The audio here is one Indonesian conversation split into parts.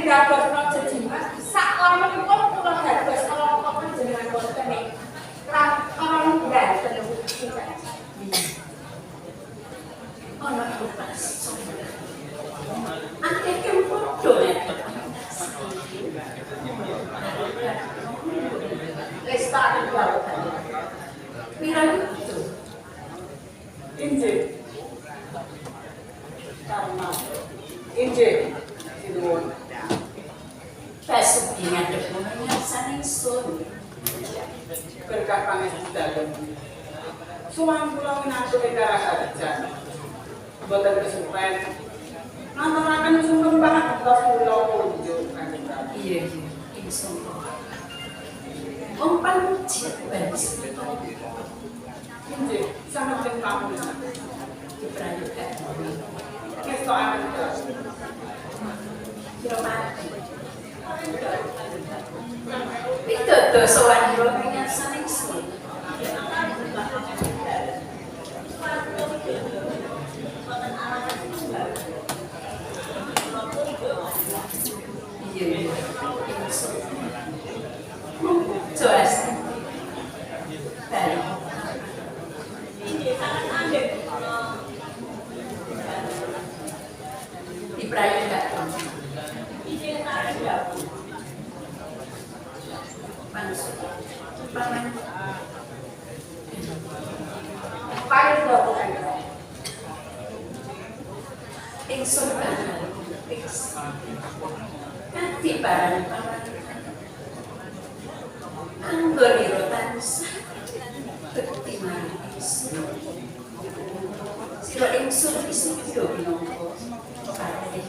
dadosno jejiman saklamenipun kula dados kelompok panjenengan boten lan ana mboten ana pas akeh kempodo lestari baru pirang itu injil karma injil sinuwun besok ngadep menyang saningsun berkah pangestu dalem suwang kula winasuk ing Karangsarejan boten kesupen nantaraken sumber banget bos kula kunjuk kanjeng Prabu iya ingsun umpan muji bens injil sangat kamu diprayoga kestokan kira mati pitutur sowan kula menyang saningsun iya jelas dari diprayoga ingsun kanthi barang anggonira tansah bekti marang ingsun sira ingsun isih minangka patih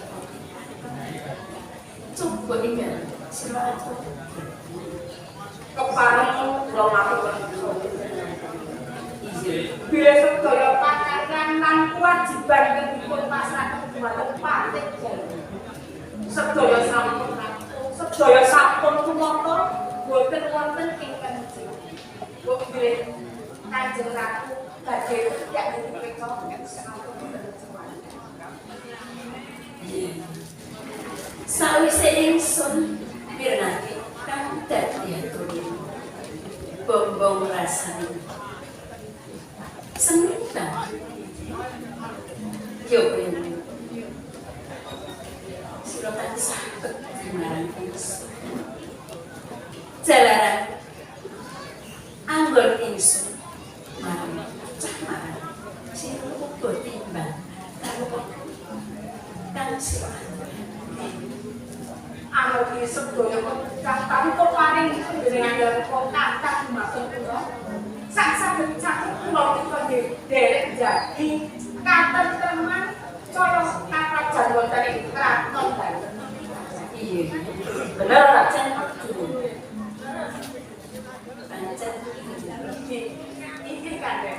coba ingat sira atur kepareng kula matur bila sedaya pakaran lan kewajiban dipun pasrahaken dhumateng patih sedaya sampun tumata boten wonten ingkang jeng kok bilih Kanjeng Ratu badhe yak dipriksa sawise ingsun pirnati kang dadi aturi bombong rasane seminta yo ben sira tansah bekti marang ingsun jalaran anggon ingsun marang cah marang sira uga timbang karo kang sira amargi sedaya kang paring panjenengan kok kathah dumateng kula sak-saged cakup kula menika derek jadi katentreman caya kaprajan wonten ing kraton Banten. Iya. Bener ta, Cen? Pancen iki kan deh.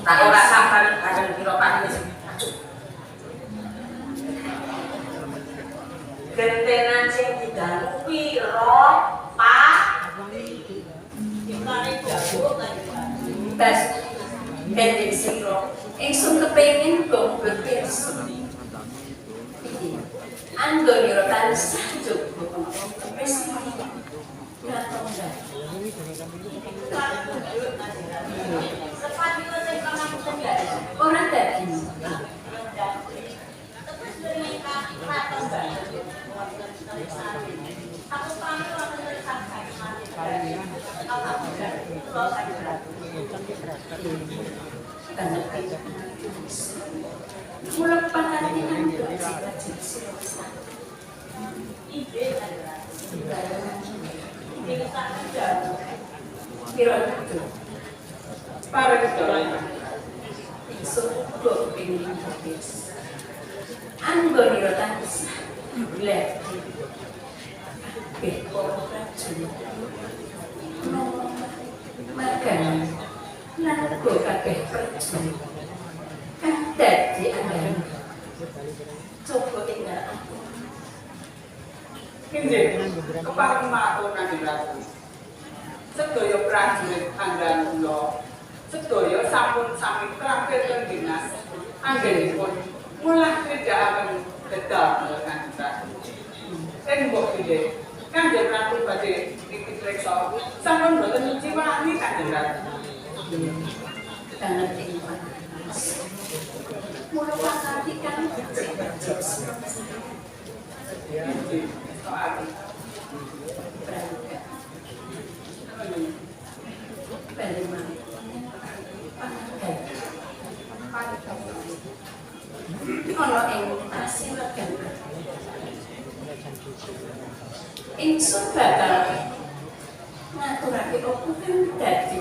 Tak ora sampai kadang kira paling gentenan sing didangu piro Pak ikane jago tes gendeng sira ingsun kepengin kok berpirsa iki anggonira tansah jogo wis ora tongga ora dadi aku pamit wonten ing mulai panati nanduk cita-cita ide adalah kira itu para kedolan ingsun kok pengen habis anggonira tansah lek bekor prajurit makan lan kok kabeh prajurit kan dadi angan coba tinggal aku Kinjeng kepareng matur Kanjeng Ratu sedaya prajurit anggan kula sedaya sampun sami terakhir ten dinas anggenipun mulah krejakaken dedal kanca. Mbok pilih Kanjeng Ratu badhe nitip reksa sampun boten nyuci wani Kanjeng Ratu. Kangen ing mula pasati kan ono ing asilaken ingsun bakal ngaturake opo kan dadi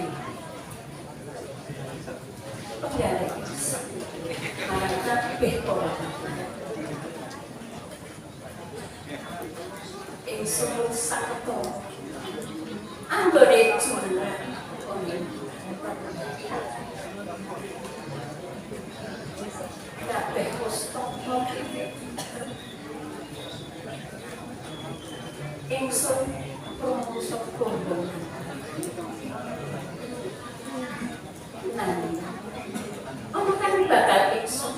pegawai marang kabeh orang ingsun sakto anggone jumlah kabeh pustaka ingsun promosok gombongan nang ono kan bakal ingsun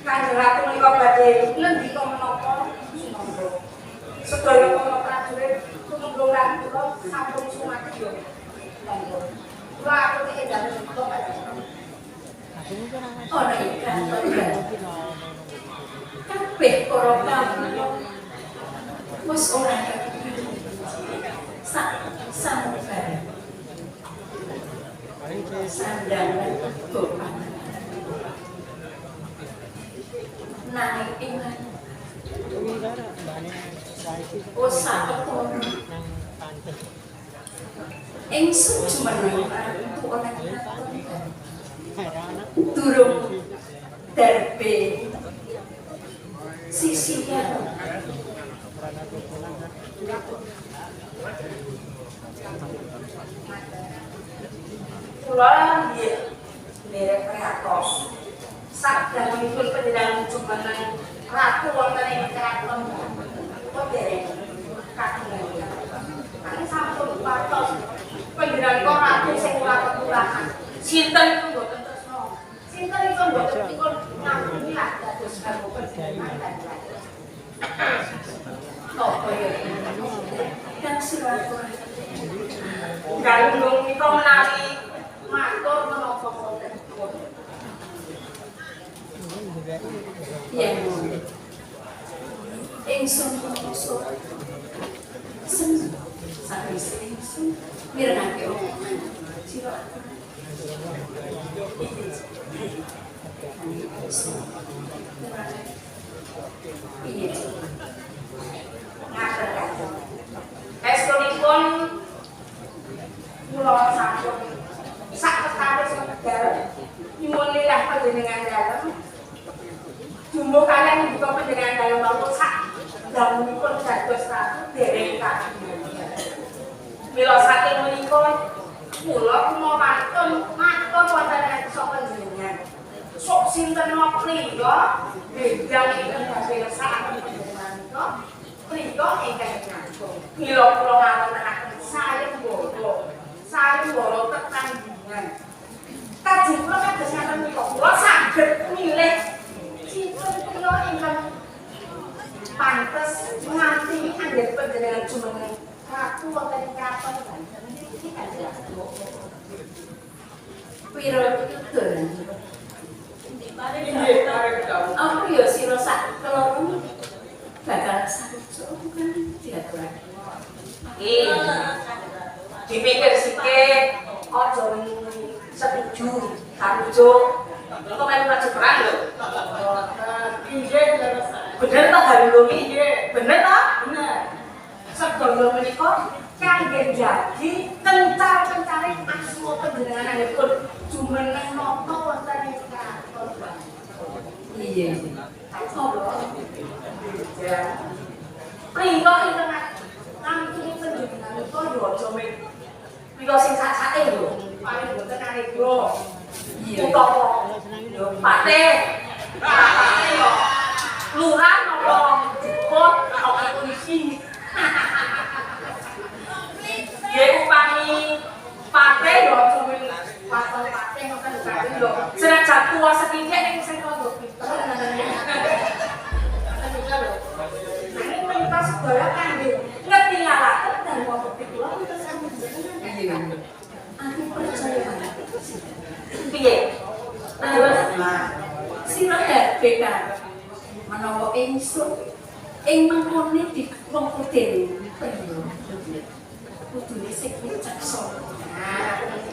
Kanjeng Ratu menika badhe lendika menapa sumangga. Sedaya para prajurit tumunggung lan kula sampun sumadyo. Monggo. Kula aturi endah menika Kanjeng. ono ikan tonggal kabeh para kawula wis ora sambar sandangan gopan nanging ingat usapetun ingsun jumeneng itu ana durung derbe sisihan Kula nggih nderek priatos sadangunipun panjenengan jumeneng ratu wonten ing keraton kok derek kagungan. Kami sampun patos panjenengan kok ratu sing ora ketulahan. Sinten iku mboten tresna. Sinten iku mboten dipun ngambungi lah dados kanggo panjenengan. apa ya kan silaturahmi Galung nika menawi matur menapa wonten. yang ingsun kuso seneng sakit ingsun mirengake omongan sira iya Ngaten Kanjeng. Estunipun kula sampun sak ketawis wekdal nyuwun lilah panjenengan dalem. Jumbo kalian buka panjenengan dalem wau sak damunipun dados ratu dereng kagungan. Mila saking menika kula mawon matur wonten ing panjenengan. Sok sinten mrika bidang ingkang badhe ngersakaken panjenengan menika mrika ingkang nyambung. Mila kula ngaturake saya mboro tetandingan. Kajeng kula kados ngaten menika kula saged milih sinten kula ingkang pantes nganti anggen panjenengan jumeneng ratu wonten ing kraton Banten iki kanjeng. piro dolan Inggih kare dawuh. apa ya sira sak keloro bakal sarujuk kan diaturake Dipikir sikit aja setuju sarujuk kok melu maju perang lho. Inggih bener ta Harulungi? Bener ta? Bener. Sedaya menika kangge jadi kencar-kencare asma panjenengan anggenipun jumeneng napa wonten ing kraton. iya Ya. Mriko ingkang nangkini panjenengan menika yo aja mriko sing sak-sake lho. Paling boten arego. iya Utawa yo pate. Pate yo. Lurah napa jebot karo polisi. Ya upami pate lho cuma waton pate ngoten lho lho senajan tua sedikit ning sing rondo pinter ini mentas sedaya kangge ngerti ngalaken dan wong kula pinter sampeyan Iya. Aku percaya banget. piye Sira beda menawa ingsun ing mangkone diklongko dening priyo. Kudune sing wicaksana.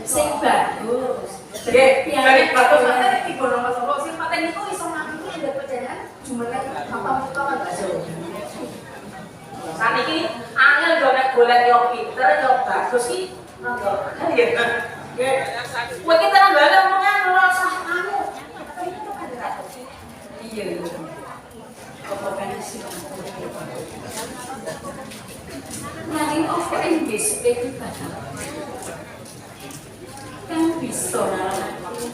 Sing bagus. nggih jadi bagus paten iki bono sapa sing paten niku iso mati ndek perjalanan jumlah apa kita kan baso saniki angel golek yo pinter yo bagus iki monggo nggih kowe iki tenan bae omongan ora usah anu itu kan ora Iya. Apa kan sih? Nanging opo Inggris iki bakal kan bisa nalaki.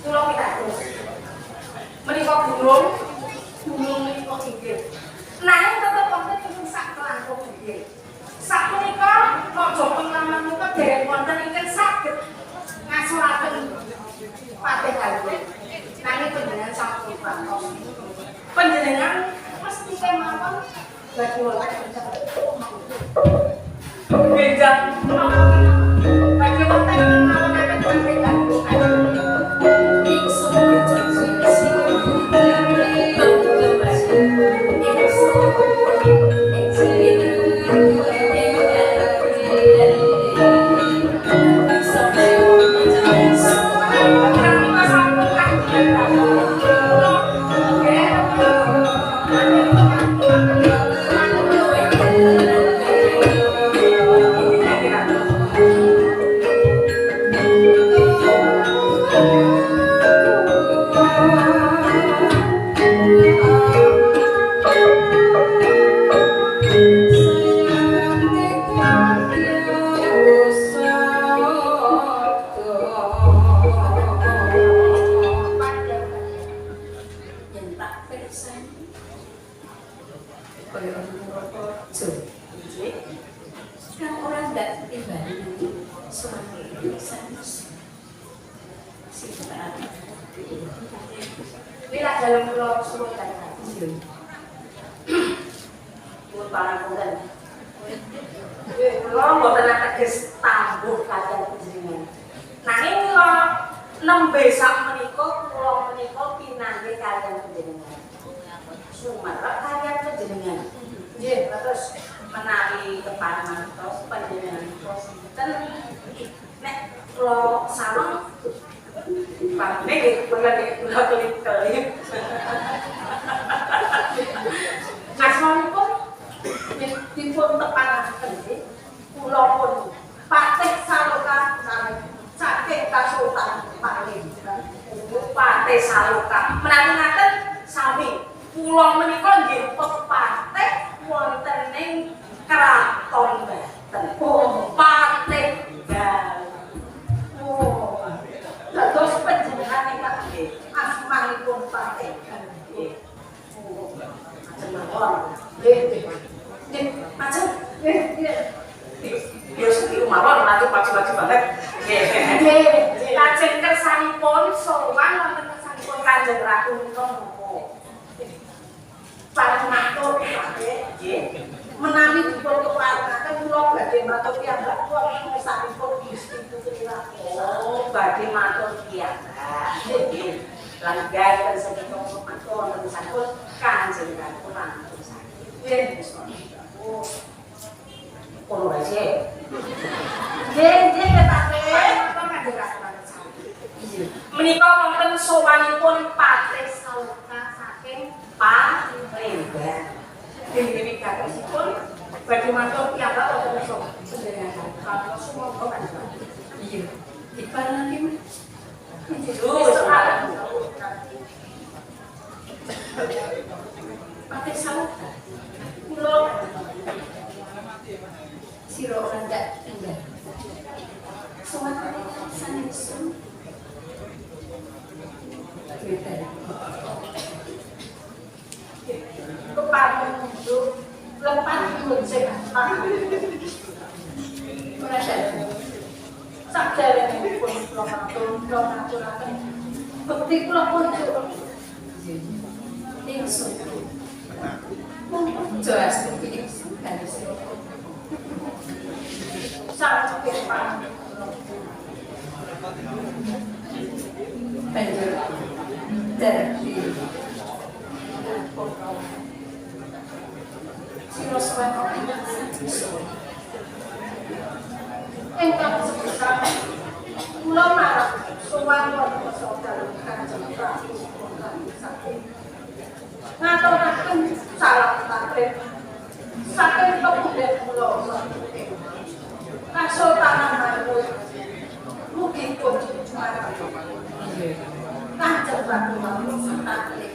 kula pitados menika gunung menika inggih nanging tetep wonten ing sak kelangkung inggih sapunika aja pengalaman menika dereng wonten ingkang saged ngasuraken patih kalih nanging panjenengan sampun pantos panjenengan mesti kemawon bagi wonten benjang bagi wonten kemawon panjenengan Ingsun berjanji sing dalam pulau suruh dan pun barang bulan pulau buatan ateges tambuh kalian penjenengan nanging nembe sak menika pulau menika pinangge kalian penjenengan sumarep kalian penjenengan nggih terus menawi keparengan tos panjenengan tos ten nek pulau sareng Pak, ini kula kelip-kelip. Asmanipun dipun tepanaken nggih. Kula pun Patih Saloka saking Kasultan Palembang. Patih Saloka. Menawi ngaten sami kula menika nggih pepatih wonten ing Kraton Banten. Patih Dados panjenengan ingkang nggih asmanipun Patih nggih. Ajeng mawon. Nggih. Nggih, ajeng. Nggih. Ya sing mawon nanti pagi-pagi banget. Nggih. Nggih. Lajeng kersanipun sowan wonten kersanipun Kanjeng Ratu menika napa? Pareng matur Patih nggih. Menawi dipun keparengaken kula badhe matur piyambak wonten kersanipun Gusti Putri Ratu. Oh, badhe matur piyambak. Nggih. Lan gawe semenika matur wonten sampun Kanjeng Ratu langkung sakit. Nggih. Oh. Kono wae. Nggih, Patih. Kanjeng Ratu langkung sakit. Menika wonten sowanipun Patih Saloka saking Palembang. Dewi katosipun badhe matur piyambak wonten panjenengan. Kalau sumangga panjenengan. iya diparengaken Patih Saloka kula sira ora ndak tinggal sowan sanessun keparengan lepas kucing ora dadi sakjane pun kula aturaken bekti kula pun ingsun mumpun jelas iki kan sangat kepan banjur dari sino suwe engkang sebesar kula marang sowan wonten saudara Kanjeng Prabu saking ngaturaken salam takrib saking pemuda kula kasultanan Mangkurat mugi pun marang Kanjeng Prabu takrib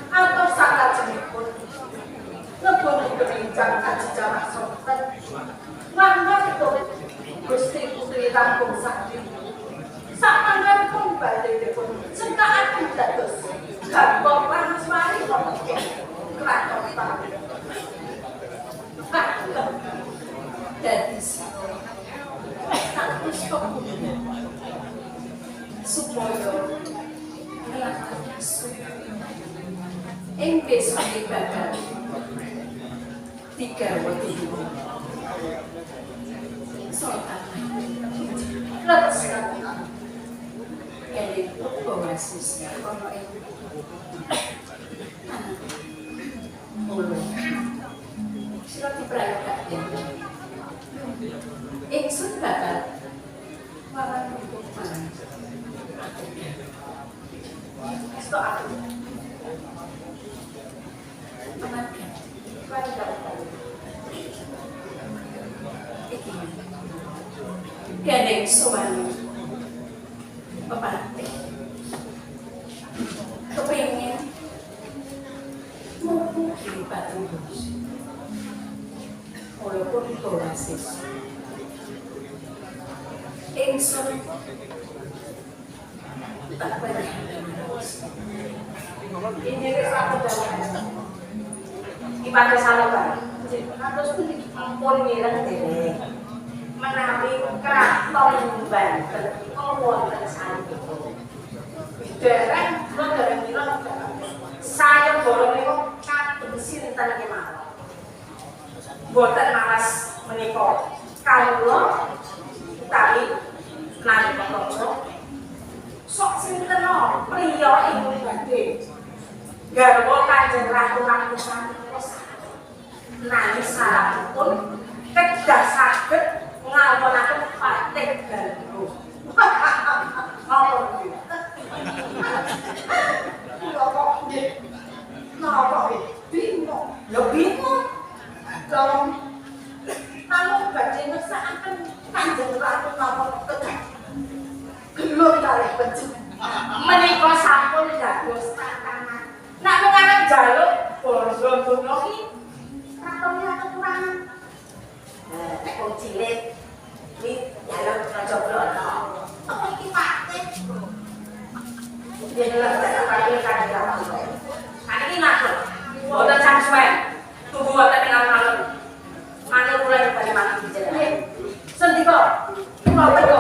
atau sakajengipun nebun berbincang ajijamak sonten langganipun Gusti Putri Langkung Sakti sapanganipun badhepun cekakaken dados gambong Prameswari wonten kraton Pati kagem dadi status pemuda supaya nglakoni ing besok bakal tiga waktu sultan lepas jadi pemasis ono ing mulu sira diprayogaken ingsun bakal marang hukum marang esto aku amarkan Gading suami pepatih kepingin mumpuni batu walaupun korasis ingsun tak banyak ini aku dalam ibadah salaman terus pun mireng dhewe menawi kraton Banten wonten sanipun dereng dereng kira saya bolong niku kadung sinten kemawon boten malas menika kawula utawi nalika praja sok sinten priya ing badhe garwa Kanjeng Ratu Langkung nangis sarapipun kedah saged nglakonaken patih garwa. Apa iki? Napa bingung? Ya bingung. Dong. Kalau badhe ngesakaken Kanjeng Ratu napa kedah gelur kalih becik. Menika sampun dados tantangan. Nek mengarep jaluk basa donya iki katone kekurangan. Nek wong cilik iki jaluk raja Brana. Apa iki patih? Yen lha tak kaya kanjeng. Kan iki ngatur. Boten sampeyan. Tunggu wonten ing alun-alun. Manut kula dipare mati jenengan. Sendika kula pedho.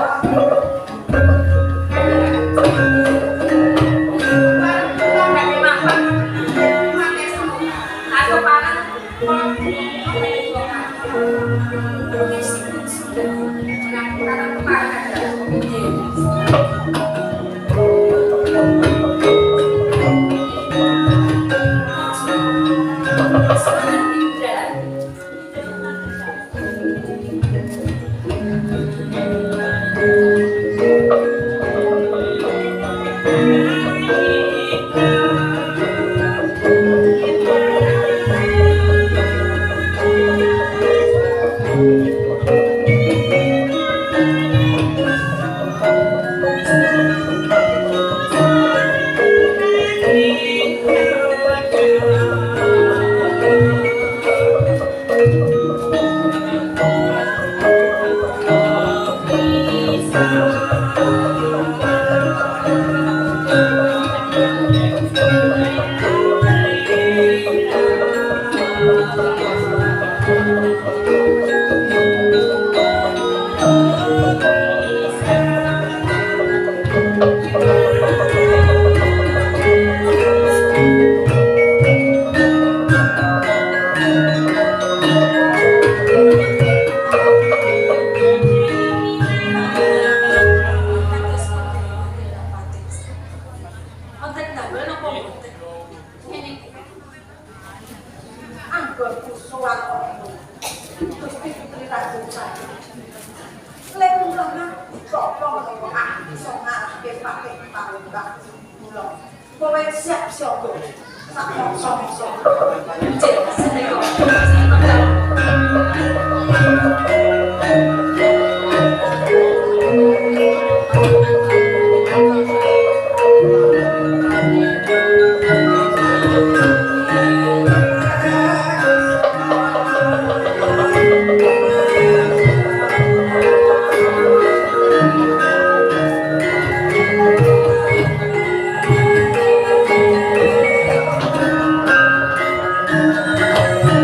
Thank you. manggonku suwatono. Gusti Putri Raden Sari. Lek mulana sapa menawa aku iso ngarepke pakai pangkat kula. Kowe siap siapa? Sak mongso-mongso. Cek sedaya. Thank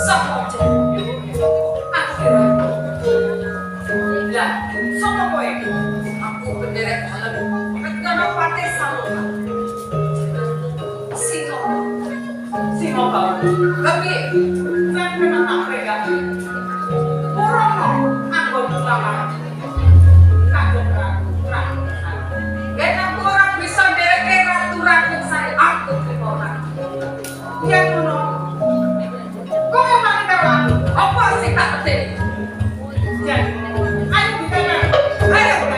Sapa jenenge? Aku kira. Lah, sapa kowe? Aku penderek dalem. Kanopati Saloka. Singo. Tapi sampe nang pegang. Ora aku lama. Kagem ra. Yen aku ora bisa ndereke ratu-ratu saya aku ora. Yen ngono. Kok memang karo aku? Apa sing tak penting? Jan, ayo bicara. Ayo bicara.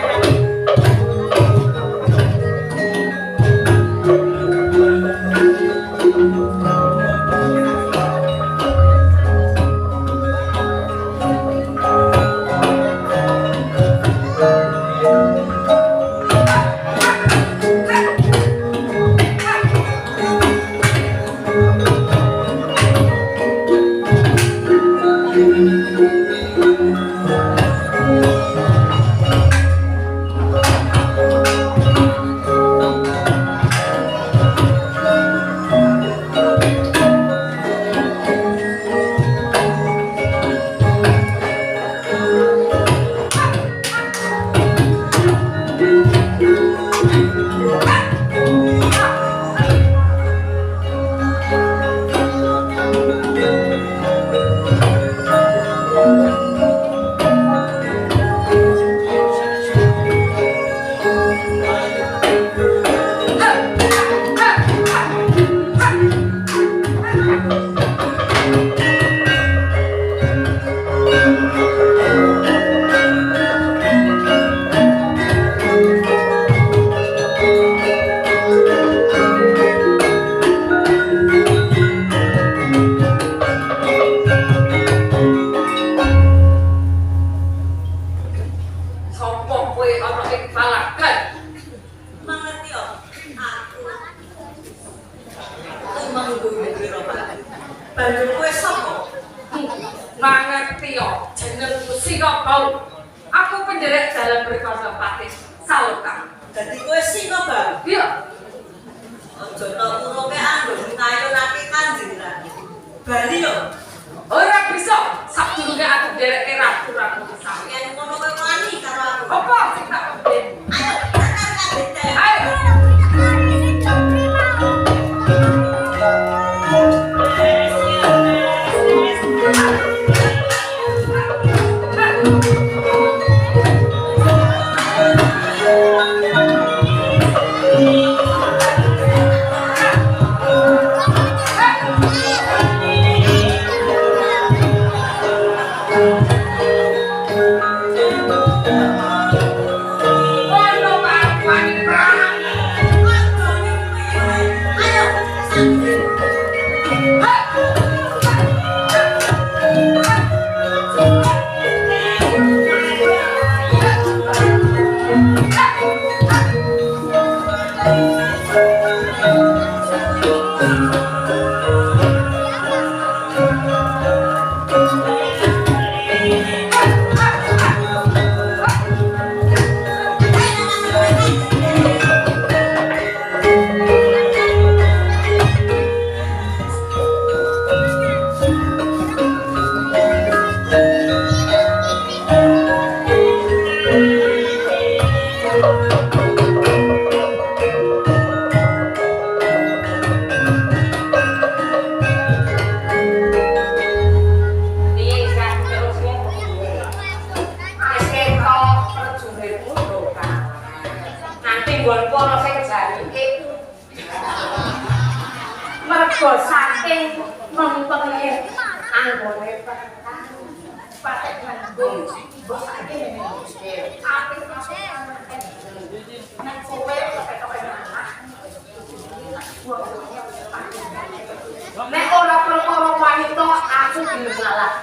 Nek ora perkara wanita aku gelem ngalah.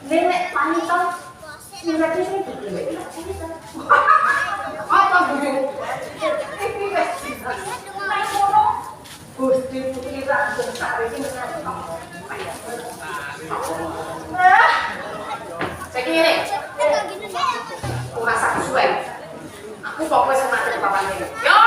Nek wanita nyurati sing gelem. Apa buju? Iki wis. Nek ngono Gusti Putri Raden Sari sing Segini. Masak suwe. Aku fokus sama papan ini. Yo.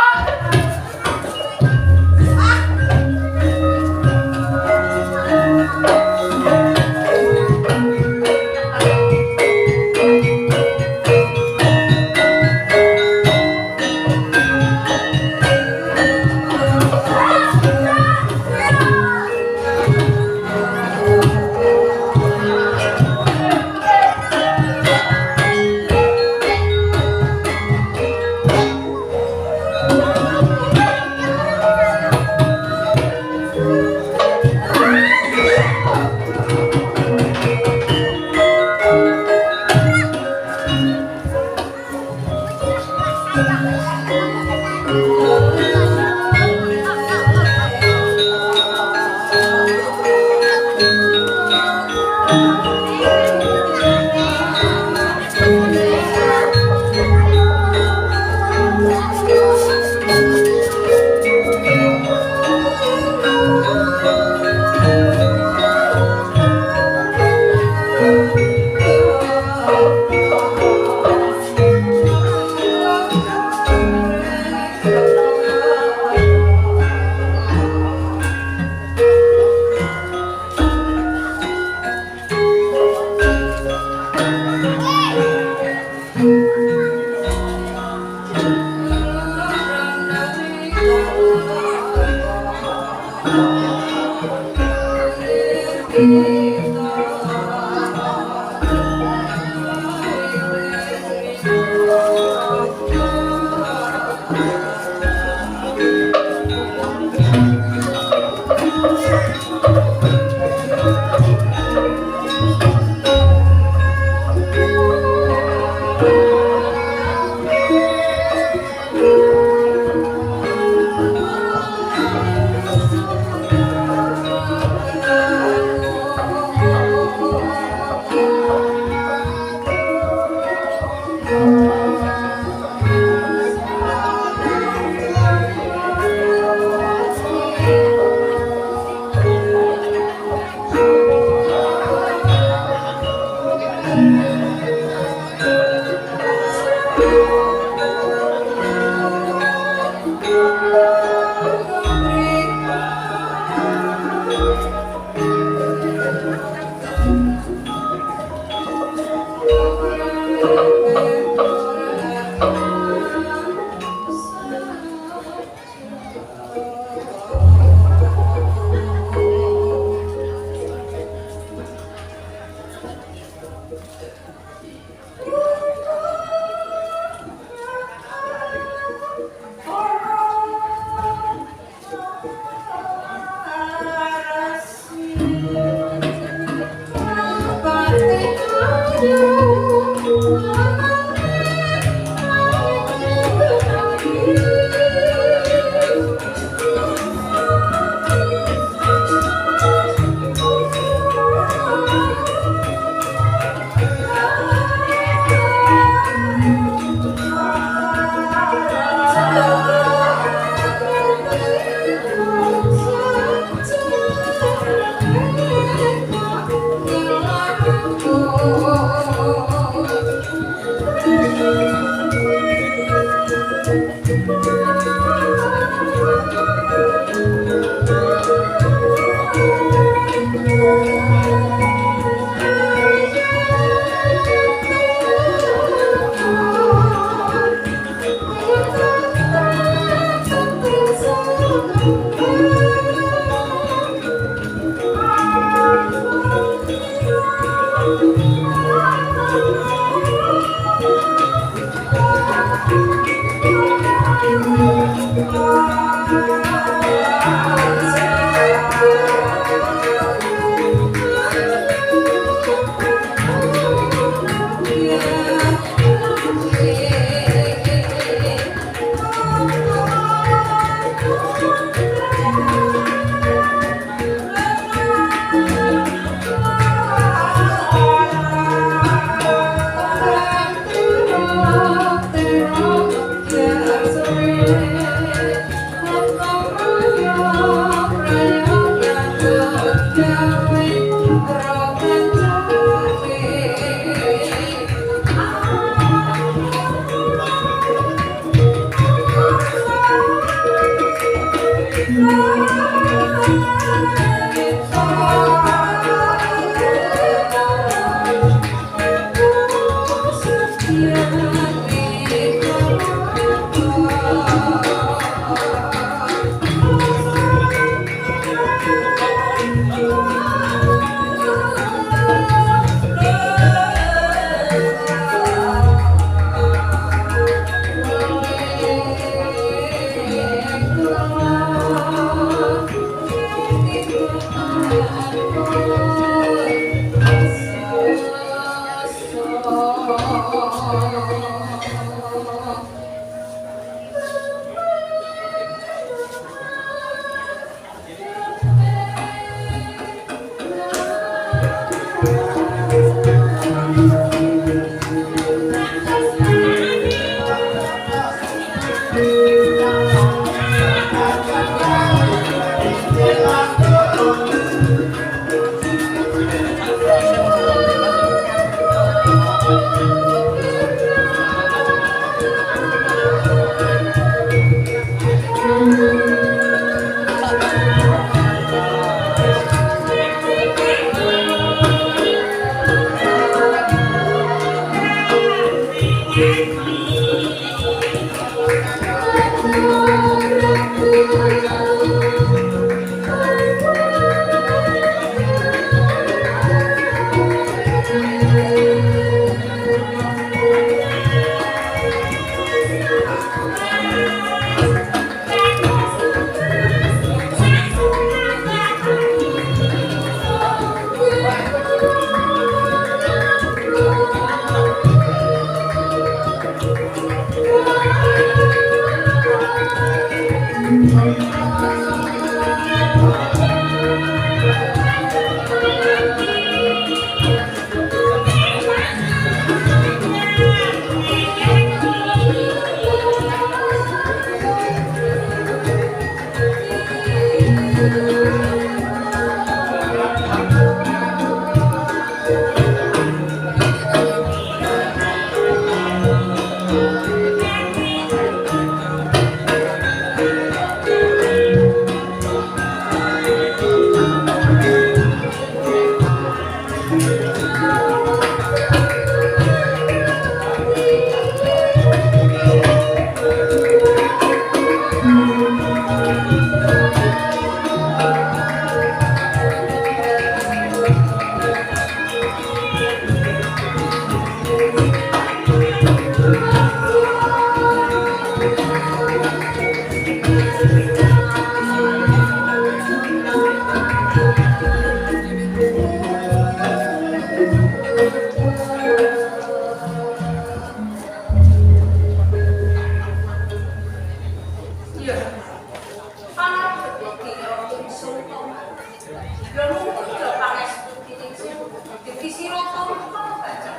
sira tampa Gajah.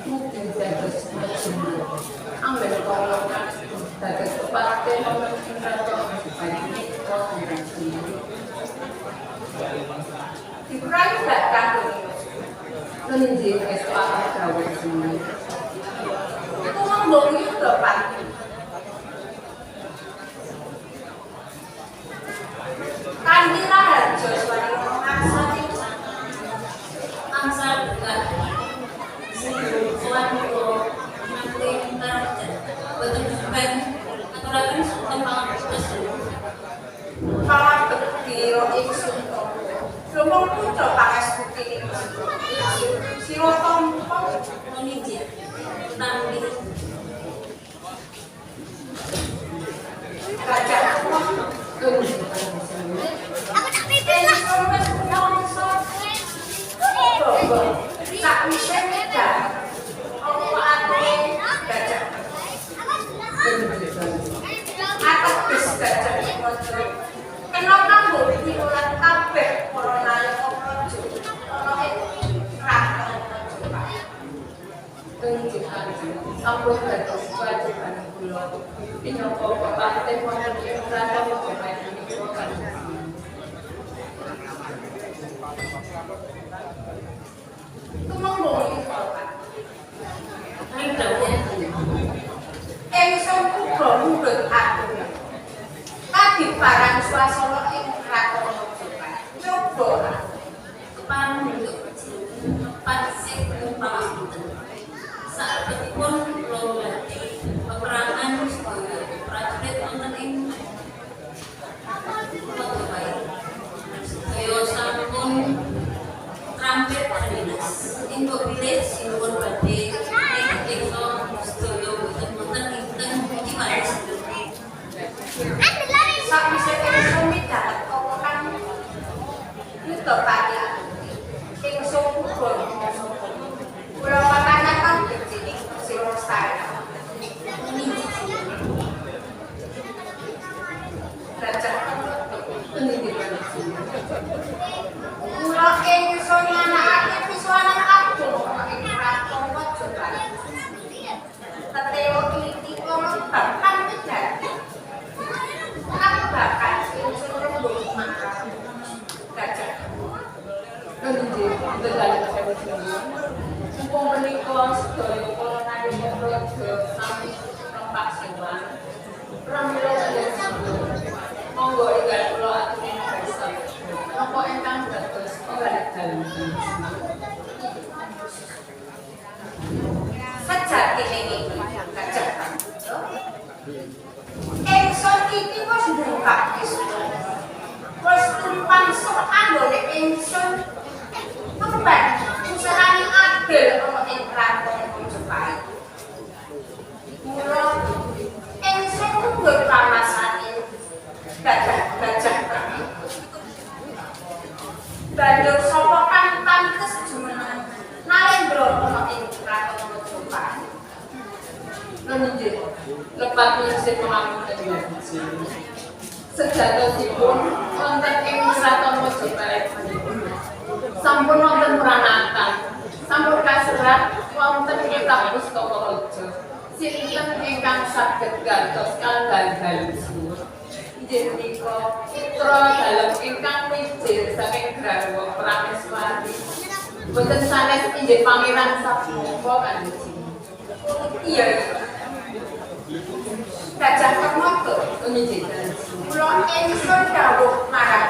Mungkin dados anggen kala dados kepaten wonten kraton dikurangi gak kanggo menjadi esok dawuh sini itu ngomong itu Bapak Kandira harjo suara angsal itu angsal bukan suan itu nanti ntar betul-betul aturakan tentang kalau berdiri itu lumung pucuk pakai seperti ini siro tompong menijit nanti Gajah Aku tak pipis lah. tak bisa beda apa ate Gajah atau bis Gajah kenapa mbok diulang kabeh corona ojo ono ing kraton sampun dados kewajiban kula pinapa papaten wonten ing kraton Jopaten menika kan tumenggung ing dawuh ingsun uga mundhut atur kadiparan swasana ing kraton Jopaten coba panunduk pasik pamangken saatipun lomati peperangan prajurit wonten ing Jopaten sedaya sampun rampet dinas inggo bilih sinuwun badhe ingkang sedaya boten ingkang diparing sakwise ingsun midharet apa kan yuda pati ingsun uga kula patahan kan dene sira saya Gajah pendidikan kula ingsun anakake pisuanan agung ing kraton Jopaten teteo iki kono bahkan dadi aku bakal ingsun rembug makan Gajah ngendi dalan sewu mumpung menika sedaya kula nanging raja sami tempat sewan pramila monggo ingkang kula aturi basa napa ingkang dados penggalih sejatine iki Gajah ingsun iki wis buka wis tumpang sok anggone ingsun tumpang usahane adil ana ing kraton Jopaten mula ingsun kudu pamasane Gajah banjur sapa kang pantes jumeneng Narendra ana ing kraton Jopaten menjadi lepat menyisir pemangkutan sejatosipun wonten ing kraton Jopaten sampun wonten pranatan sampun kaserat wonten kitab pustaka raja sinten ingkang saged gantos kalih inggih menika putra dalem ingkang mijil saking garwa Prameswari boten sanes inggih pangeran Sabungka kanjeng iya Gajah Permata inggih kula ingsun dawuh marang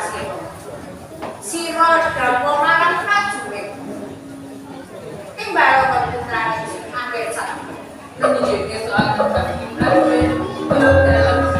sira dawuh marang prajurit timbal putrane angger sak inggih soal prajurit dalam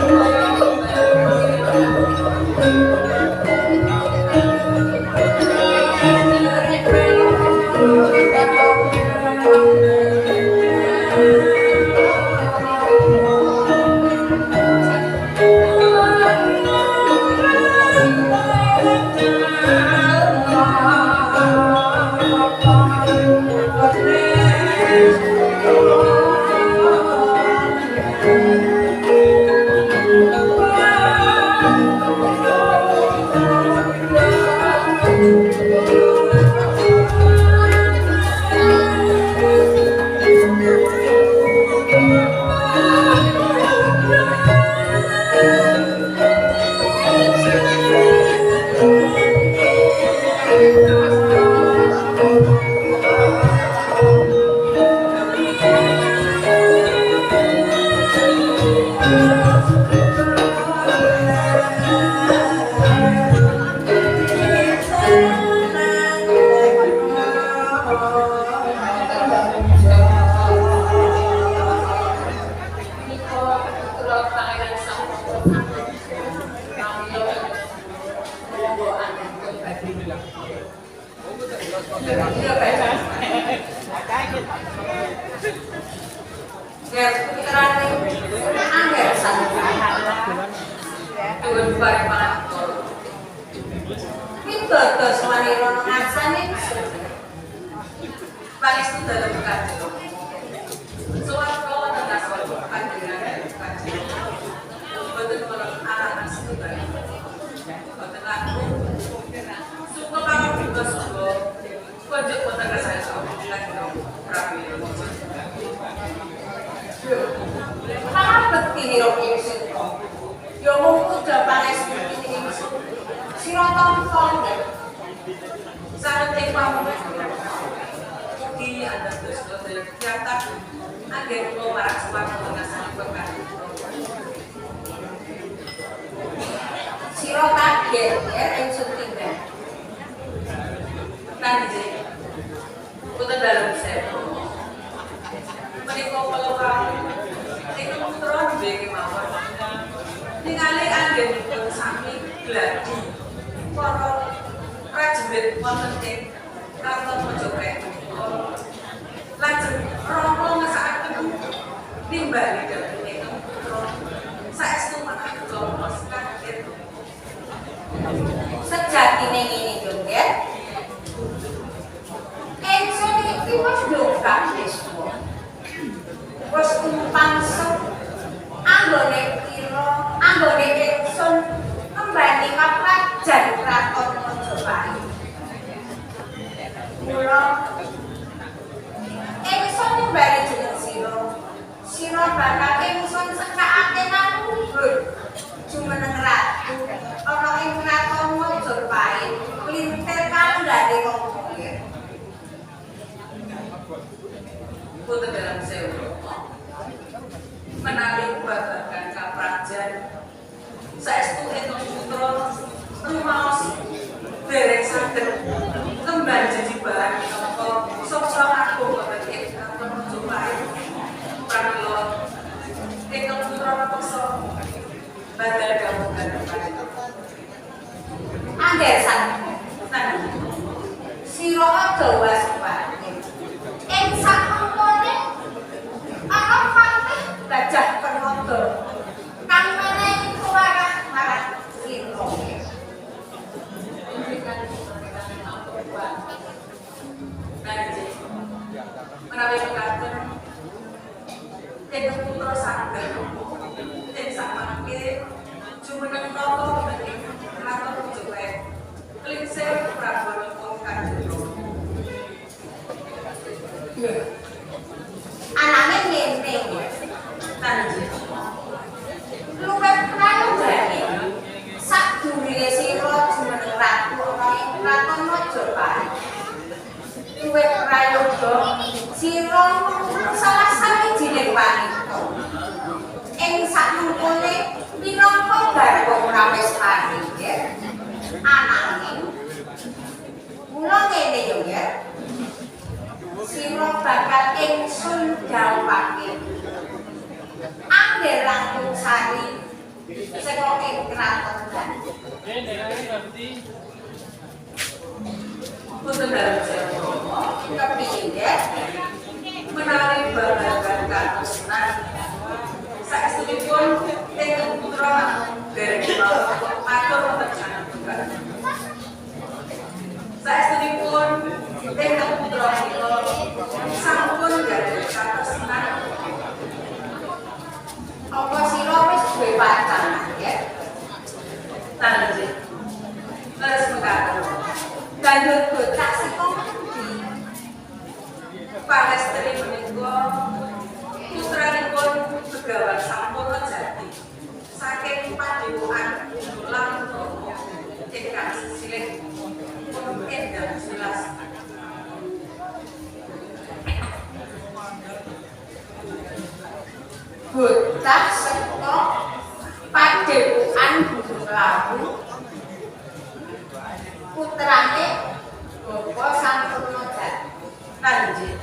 Saking paduan lan ingkang silih pun endang bocah seko Padepokan Gunung Lawu putrane Bapak Sampurna Jati. Kanjeng